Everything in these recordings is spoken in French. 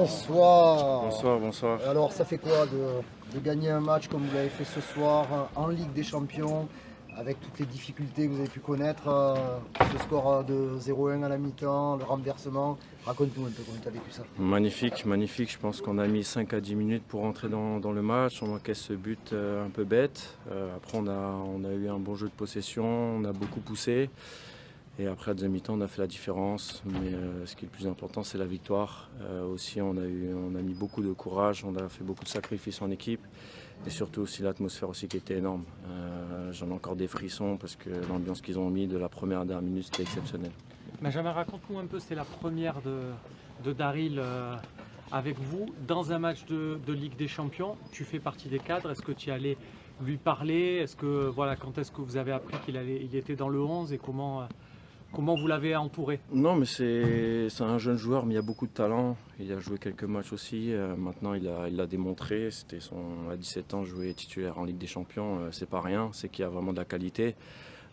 Bonsoir. Bonsoir, bonsoir. Alors, ça fait quoi de gagner un match comme vous l'avez fait ce soir en Ligue des Champions, avec toutes les difficultés que vous avez pu connaître, ce score de 0-1 à la mi-temps, le renversement. Raconte-nous un peu comment tu as vécu ça. Magnifique, magnifique. Je pense qu'on a mis 5 à 10 minutes pour rentrer dans le match. On encaisse ce but un peu bête. Après, on a eu un bon jeu de possession, on a beaucoup poussé. Et après, à la deuxième mi-temps, on a fait la différence. Mais ce qui est le plus important, c'est la victoire. Aussi, on a mis beaucoup de courage, on a fait beaucoup de sacrifices en équipe. Et surtout aussi l'atmosphère aussi qui était énorme. J'en ai encore des frissons parce que l'ambiance qu'ils ont mis de la première à la dernière minute, c'était exceptionnel. Benjamin, raconte-nous un peu, c'est la première de Daryl avec vous dans un match de Ligue des Champions. Tu fais partie des cadres, est-ce que tu allais lui parler? Quand est-ce que vous avez appris il était dans le 11 et comment vous l'avez entouré? Non, mais c'est un jeune joueur, mais il y a beaucoup de talent. Il a joué quelques matchs aussi. Maintenant, il l'a démontré. À 17 ans, jouer titulaire en Ligue des Champions, c'est pas rien. C'est qu'il y a vraiment de la qualité.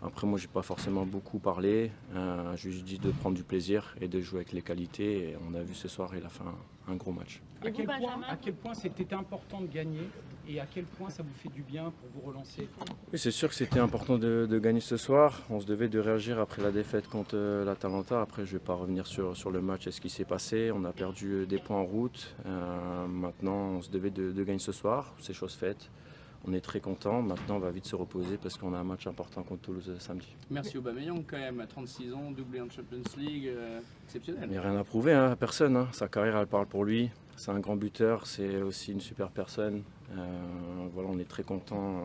Après, moi, j'ai pas forcément beaucoup parlé. Je lui ai dit de prendre du plaisir et de jouer avec les qualités. Et on a vu ce soir, il a fait un gros match. À quel point c'était important de gagner et à quel point ça vous fait du bien pour vous relancer? Oui, c'est sûr que c'était important de gagner ce soir. On se devait de réagir après la défaite contre l'Atalanta. Après, je ne vais pas revenir sur le match et ce qui s'est passé. On a perdu des points en route. Maintenant, on se devait de gagner ce soir. C'est chose faite. On est très content. Maintenant, on va vite se reposer parce qu'on a un match important contre Toulouse samedi. Merci Aubameyang quand même, à 36 ans, doublé en Champions League, exceptionnel. Mais rien à prouver à personne. Sa carrière, elle parle pour lui. C'est un grand buteur, c'est aussi une super personne. On est très content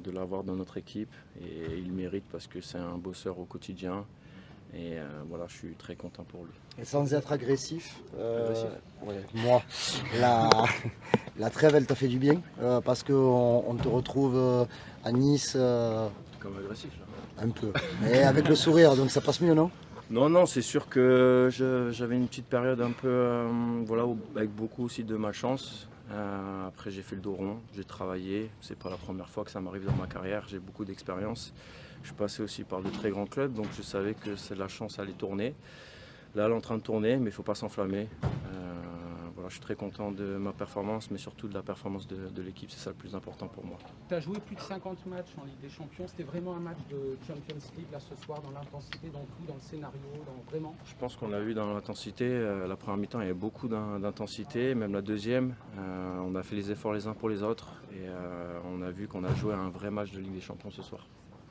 de l'avoir dans notre équipe et il mérite parce que c'est un bosseur au quotidien. Et je suis très content pour lui. Et sans être agressif, moi, la trêve, elle t'a fait du bien parce qu'on te retrouve à Nice Comme agressif là. un peu, mais avec le sourire, donc ça passe mieux, non? Non, c'est sûr que j'avais une petite période un peu, avec beaucoup aussi de malchance. Après, j'ai fait le dos rond, j'ai travaillé. C'est pas la première fois que ça m'arrive dans ma carrière. J'ai beaucoup d'expérience. Je suis passé aussi par de très grands clubs, donc je savais que la chance allait tourner. Là, elle est en train de tourner, mais il ne faut pas s'enflammer. Je suis très content de ma performance, mais surtout de la performance de l'équipe. C'est ça le plus important pour moi. Tu as joué plus de 50 matchs en Ligue des Champions. C'était vraiment un match de Champions League là ce soir, dans l'intensité, dans tout, dans le scénario, vraiment. Je pense qu'on l'a vu dans l'intensité. La première mi-temps, il y avait beaucoup d'intensité, même la deuxième. On a fait les efforts les uns pour les autres et on a vu qu'on a joué un vrai match de Ligue des Champions ce soir.